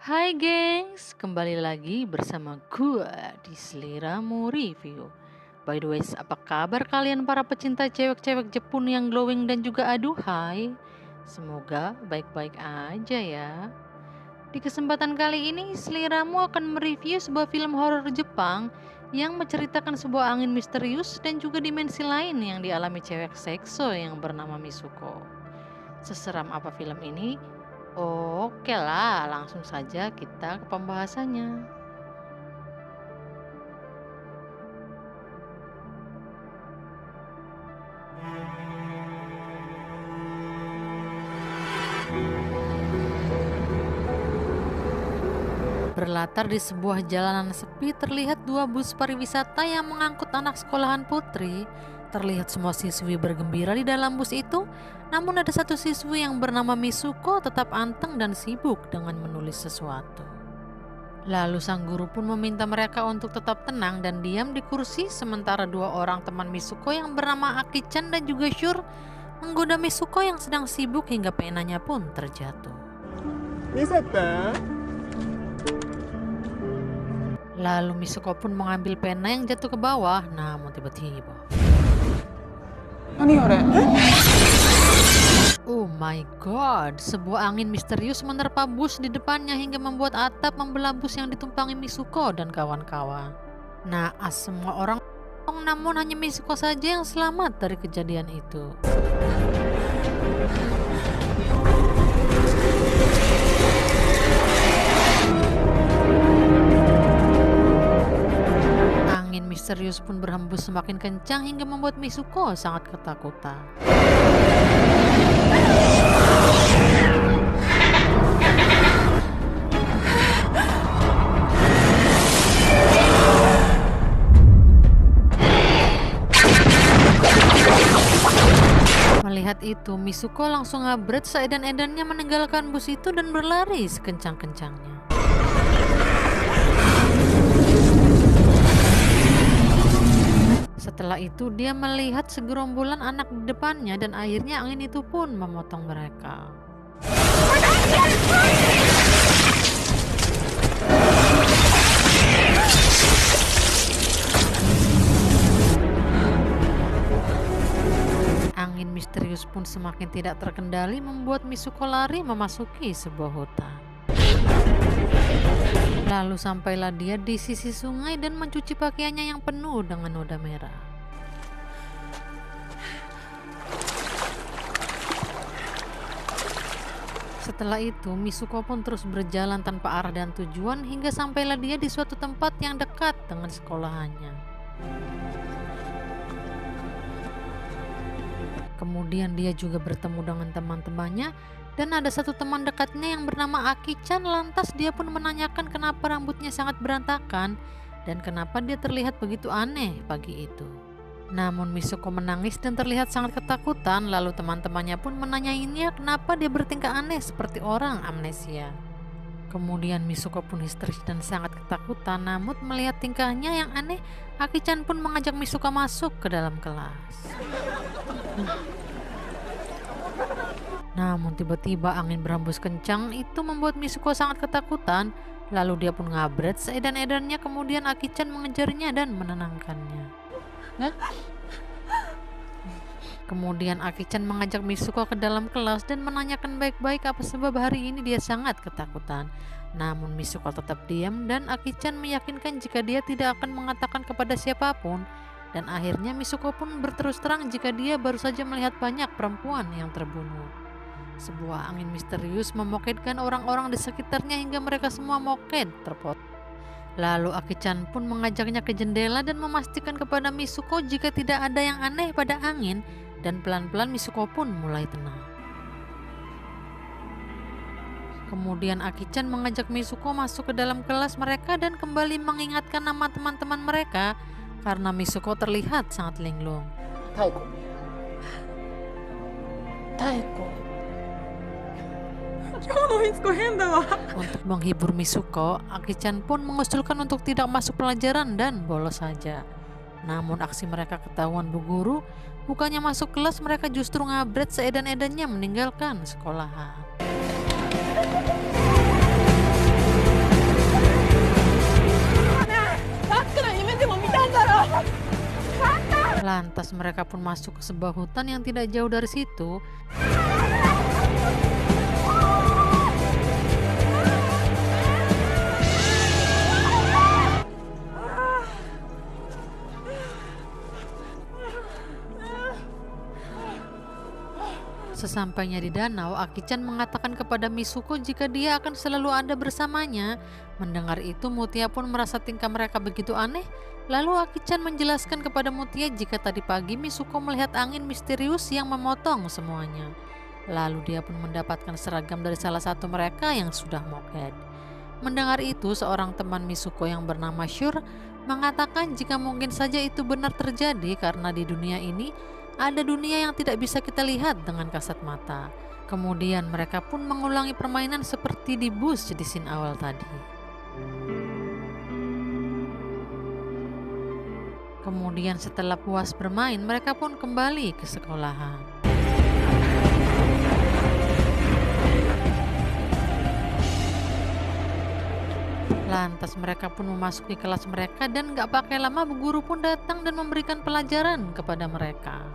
Hai gengs, kembali lagi bersama gua di Seliramu Review. By the way, apa kabar kalian para pecinta cewek-cewek Jepun yang glowing dan juga aduhai? Semoga baik-baik aja ya. Di kesempatan kali ini, Seliramu akan mereview sebuah film horor Jepang yang menceritakan sebuah angin misterius dan juga dimensi lain yang dialami cewek sekso yang bernama Misuko. Seseram apa film ini? Oke lah, langsung saja kita ke pembahasannya. Berlatar di sebuah jalanan sepi, terlihat dua bus pariwisata yang mengangkut anak sekolahan putri. Terlihat semua siswi bergembira di dalam bus itu, namun ada satu siswi yang bernama Misuko tetap anteng dan sibuk dengan menulis sesuatu. Lalu sang guru pun meminta mereka untuk tetap tenang dan diam di kursi, sementara dua orang teman Misuko yang bernama Aki-chan dan juga Shur menggoda Misuko yang sedang sibuk hingga penanya pun terjatuh. Lalu Misuko pun mengambil pena yang jatuh ke bawah, namun tiba-tiba oh my god, sebuah angin misterius menerpa bus di depannya hingga membuat atap membelah bus yang ditumpangi Misuko dan kawan-kawan. Naas semua orang, namun hanya Misuko saja yang selamat dari kejadian itu. Angin misterius pun berhembus semakin kencang hingga membuat Misuko sangat ketakutan. Melihat itu, Misuko langsung ngabret seedan-edannya meninggalkan bus itu dan berlari sekencang-kencangnya. Setelah itu, dia melihat segerombolan anak di depannya dan akhirnya angin itu pun memotong mereka. Angin misterius pun semakin tidak terkendali membuat Misuko lari memasuki sebuah hutan. Lalu sampailah dia di sisi sungai dan mencuci pakaiannya yang penuh dengan noda merah. Setelah itu, Misuko pun terus berjalan tanpa arah dan tujuan hingga sampailah dia di suatu tempat yang dekat dengan sekolahannya. Kemudian dia juga bertemu dengan teman-temannya dan ada satu teman dekatnya yang bernama Aki-chan. Lantas dia pun menanyakan kenapa rambutnya sangat berantakan dan kenapa dia terlihat begitu aneh pagi itu. Namun Misuko menangis dan terlihat sangat ketakutan. Lalu teman-temannya pun menanyainya kenapa dia bertingkah aneh seperti orang amnesia. Kemudian Misuko pun histeris dan sangat ketakutan. Namun melihat tingkahnya yang aneh, Aki-chan pun mengajak Misuko masuk ke dalam kelas. Namun tiba-tiba angin berhembus kencang itu membuat Misuko sangat ketakutan. Lalu dia pun ngabret seedan-edannya, kemudian Aki-chan mengejarnya dan menenangkannya. Kemudian Aki-chan mengajak Misuko ke dalam kelas dan menanyakan baik-baik apa sebab hari ini dia sangat ketakutan. Namun Misuko tetap diam dan Aki-chan meyakinkan jika dia tidak akan mengatakan kepada siapapun. Dan akhirnya Misuko pun berterus terang jika dia baru saja melihat banyak perempuan yang terbunuh. Sebuah angin misterius memoketkan orang-orang di sekitarnya hingga mereka semua moket terpotong. Lalu Aki-chan pun mengajaknya ke jendela dan memastikan kepada Misuko jika tidak ada yang aneh pada angin, dan pelan-pelan Misuko pun mulai tenang. Kemudian Aki-chan mengajak Misuko masuk ke dalam kelas mereka dan kembali mengingatkan nama teman-teman mereka karena Misuko terlihat sangat linglung. Taeko. Taeko. Untuk menghibur Misuko, Aki-chan pun mengusulkan untuk tidak masuk pelajaran dan bolos saja. Namun aksi mereka ketahuan Bu Guru. Bukannya masuk kelas, mereka justru ngabret seedan-edannya meninggalkan sekolahan. Lantas mereka pun masuk ke sebuah hutan yang tidak jauh dari situ. Sesampainya di danau, Aki-chan mengatakan kepada Misuko jika dia akan selalu ada bersamanya. Mendengar itu, Mutia pun merasa tingkah mereka begitu aneh. Lalu Aki-chan menjelaskan kepada Mutia jika tadi pagi Misuko melihat angin misterius yang memotong semuanya. Lalu dia pun mendapatkan seragam dari salah satu mereka yang sudah moked. Mendengar itu, seorang teman Misuko yang bernama Shur mengatakan jika mungkin saja itu benar terjadi karena di dunia ini ada dunia yang tidak bisa kita lihat dengan kasat mata. Kemudian mereka pun mengulangi permainan seperti di bus di scene awal tadi. Kemudian setelah puas bermain, mereka pun kembali ke sekolahan. Lantas mereka pun memasuki kelas mereka dan gak pakai lama guru pun datang dan memberikan pelajaran kepada mereka.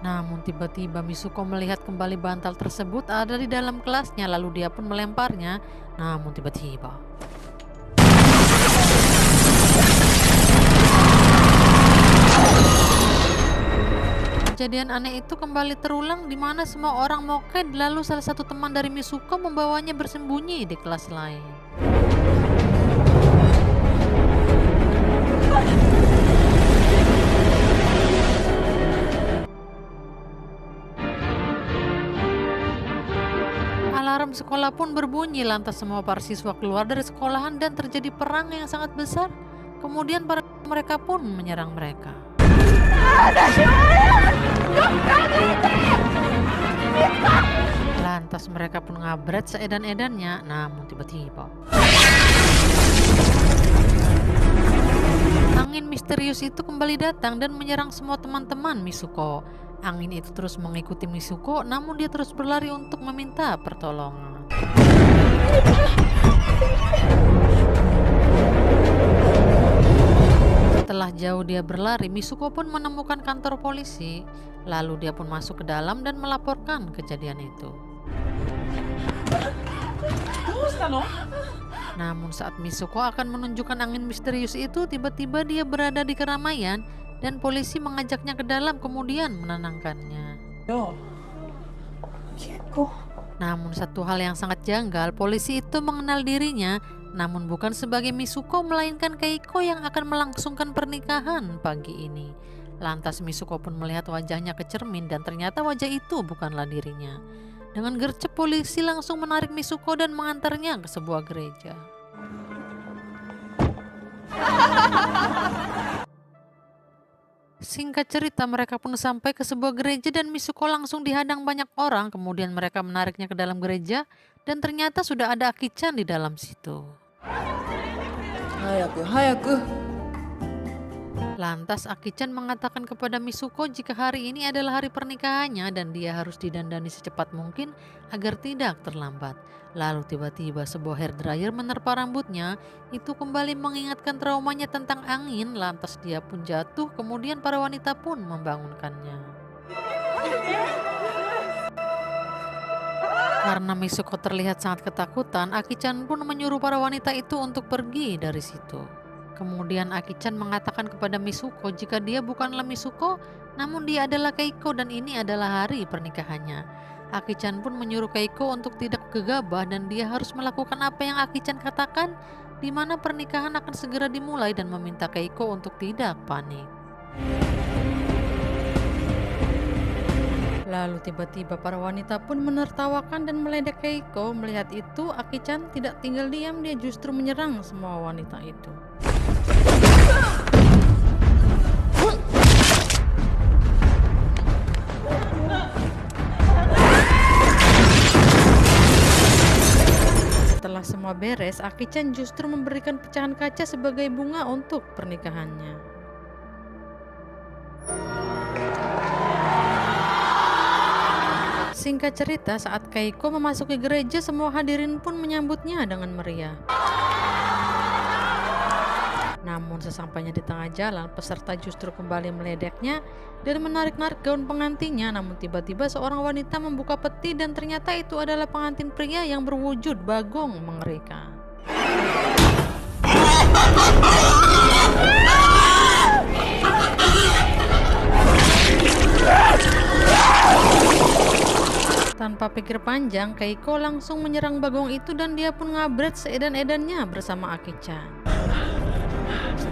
Namun tiba-tiba Misuko melihat kembali bantal tersebut ada di dalam kelasnya, lalu dia pun melemparnya. Namun tiba-tiba kejadian aneh itu kembali terulang di mana semua orang moked, lalu salah satu teman dari Misuko membawanya bersembunyi di kelas lain. Alarm sekolah pun berbunyi, lantas semua para siswa keluar dari sekolahan dan terjadi perang yang sangat besar. Kemudian mereka pun menyerang mereka. Lantas mereka pun ngabret seedan-edannya, namun tiba-tiba angin misterius itu kembali datang dan menyerang semua teman-teman Misuko. Angin itu terus mengikuti Misuko, namun dia terus berlari untuk meminta pertolongan. Setelah jauh dia berlari, Misuko pun menemukan kantor polisi. Lalu dia pun masuk ke dalam dan melaporkan kejadian itu. Namun saat Misuko akan menunjukkan angin misterius itu, tiba-tiba dia berada di keramaian dan polisi mengajaknya ke dalam kemudian menenangkannya. Namun satu hal yang sangat janggal, polisi itu mengenal dirinya, namun bukan sebagai Misuko melainkan Keiko yang akan melangsungkan pernikahan pagi ini. Lantas Misuko pun melihat wajahnya ke cermin dan ternyata wajah itu bukanlah dirinya. Dengan gercep polisi langsung menarik Misuko dan mengantarnya ke sebuah gereja. Singkat cerita, mereka pun sampai ke sebuah gereja dan Misuko langsung dihadang banyak orang. Kemudian mereka menariknya ke dalam gereja dan ternyata sudah ada Aki-chan di dalam situ. Hayaku. Lantas Aki-chan mengatakan kepada Misuko jika hari ini adalah hari pernikahannya dan dia harus didandani secepat mungkin agar tidak terlambat. Lalu tiba-tiba sebuah hair dryer menerpa rambutnya. Itu kembali mengingatkan traumanya tentang angin. Lantas dia pun jatuh, kemudian para wanita pun membangunkannya. Karena Misuko terlihat sangat ketakutan, Aki-chan pun menyuruh para wanita itu untuk pergi dari situ. Kemudian Aki-chan mengatakan kepada Misuko jika dia bukanlah Misuko, namun dia adalah Keiko dan ini adalah hari pernikahannya. Aki-chan pun menyuruh Keiko untuk tidak gegabah dan dia harus melakukan apa yang Aki-chan katakan, di mana pernikahan akan segera dimulai dan meminta Keiko untuk tidak panik. Lalu tiba-tiba para wanita pun menertawakan dan meledek Keiko. Melihat itu, Aki-chan tidak tinggal diam, dia justru menyerang semua wanita itu. Setelah semua beres, Aki-chan justru memberikan pecahan kaca sebagai bunga untuk pernikahannya. Singkat cerita, saat Keiko memasuki gereja, semua hadirin pun menyambutnya dengan meriah. Namun sesampainya di tengah jalan, peserta justru kembali meledeknya dan menarik-narik gaun pengantinnya. Namun tiba-tiba seorang wanita membuka peti dan ternyata itu adalah pengantin pria yang berwujud bagong mengerikan. Tanpa pikir panjang, Keiko langsung menyerang bagong itu dan dia pun ngabret seedan-edannya bersama Aki-chan.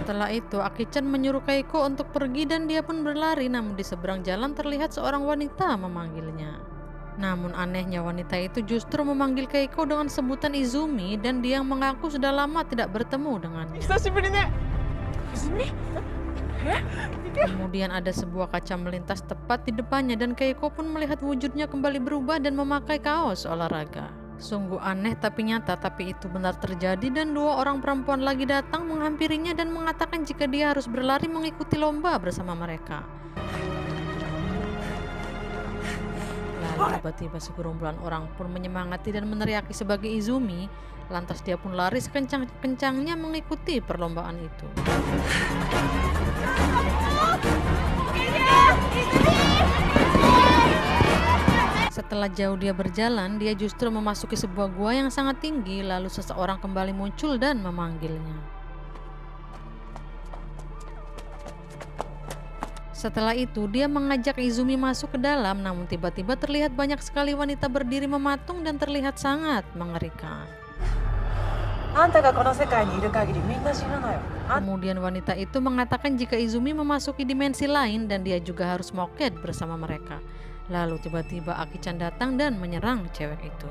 Setelah itu, Aki-chan menyuruh Keiko untuk pergi dan dia pun berlari, namun di seberang jalan terlihat seorang wanita memanggilnya. Namun anehnya wanita itu justru memanggil Keiko dengan sebutan Izumi dan dia mengaku sudah lama tidak bertemu dengannya. Kemudian ada sebuah kaca melintas tepat di depannya dan Keiko pun melihat wujudnya kembali berubah dan memakai kaos olahraga. Sungguh aneh tapi nyata, tapi itu benar terjadi dan dua orang perempuan lagi datang menghampirinya dan mengatakan jika dia harus berlari mengikuti lomba bersama mereka. Lalu tiba-tiba segerombolan orang pun menyemangati dan meneriaki sebagai Izumi. Lantas dia pun lari sekencang-kencangnya mengikuti perlombaan itu. Setelah jauh dia berjalan, dia justru memasuki sebuah gua yang sangat tinggi. Lalu seseorang kembali muncul dan memanggilnya. Setelah itu, dia mengajak Izumi masuk ke dalam, namun tiba-tiba terlihat banyak sekali wanita berdiri mematung dan terlihat sangat mengerikan. Kemudian wanita itu mengatakan jika Izumi memasuki dimensi lain dan dia juga harus moket bersama mereka. Lalu tiba-tiba Aki-chan datang dan menyerang cewek itu.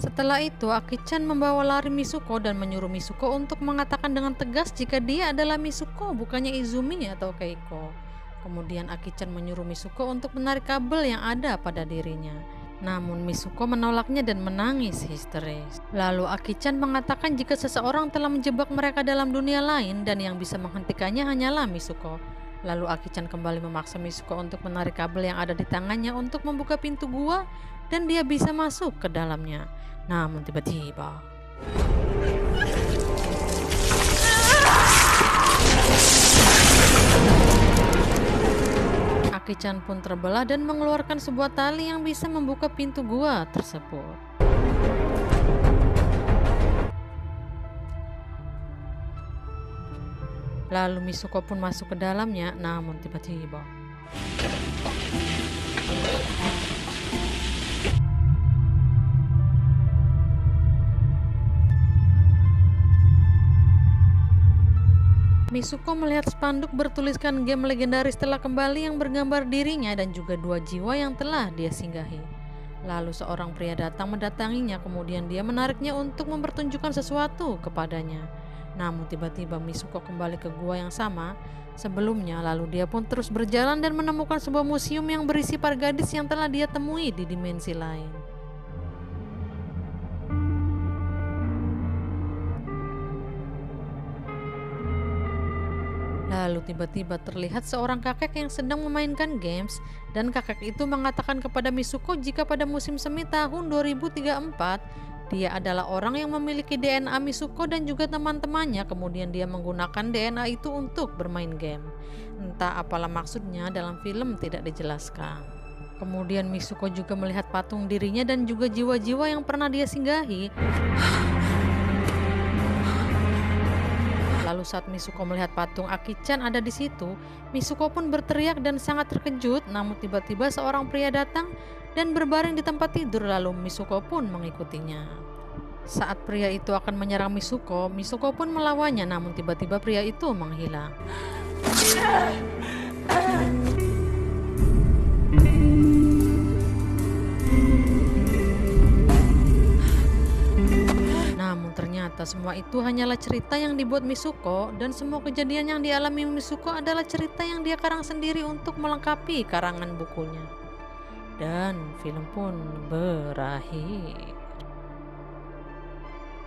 Setelah itu, Aki-chan membawa lari Misuko dan menyuruh Misuko untuk mengatakan dengan tegas jika dia adalah Misuko, bukannya Izumi atau Keiko. Kemudian Aki-chan menyuruh Misuko untuk menarik kabel yang ada pada dirinya. Namun Misuko menolaknya dan menangis histeris. Lalu Aki-chan mengatakan jika seseorang telah menjebak mereka dalam dunia lain dan yang bisa menghentikannya hanyalah Misuko. Lalu Aki-chan kembali memaksa Misuko untuk menarik kabel yang ada di tangannya untuk membuka pintu gua dan dia bisa masuk ke dalamnya. Namun tiba-tiba Aki-chan pun terbelah dan mengeluarkan sebuah tali yang bisa membuka pintu gua tersebut. Lalu Misuko pun masuk ke dalamnya, namun tiba-tiba Misuko melihat spanduk bertuliskan game legendaris telah kembali yang bergambar dirinya dan juga dua jiwa yang telah dia singgahi. Lalu seorang pria datang mendatanginya, kemudian dia menariknya untuk mempertunjukkan sesuatu kepadanya. Namun tiba-tiba Misuko kembali ke gua yang sama sebelumnya, lalu dia pun terus berjalan dan menemukan sebuah museum yang berisi para gadis yang telah dia temui di dimensi lain. Lalu tiba-tiba terlihat seorang kakek yang sedang memainkan games dan kakek itu mengatakan kepada Misuko jika pada musim semi tahun 2034 dia adalah orang yang memiliki DNA Misuko dan juga teman-temannya. Kemudian dia menggunakan DNA itu untuk bermain game. Entah apalah maksudnya, dalam film tidak dijelaskan. Kemudian Misuko juga melihat patung dirinya dan juga jiwa-jiwa yang pernah dia singgahi. Lalu saat Misuko melihat patung Aki-chan ada di situ, Misuko pun berteriak dan sangat terkejut. Namun tiba-tiba seorang pria datang dan berbaring di tempat tidur, lalu Misuko pun mengikutinya. Saat pria itu akan menyerang Misuko, Misuko pun melawannya, namun tiba-tiba pria itu menghilang. Namun ternyata semua itu hanyalah cerita yang dibuat Misuko dan semua kejadian yang dialami Misuko adalah cerita yang dia karang sendiri untuk melengkapi karangan bukunya. Dan film pun berakhir.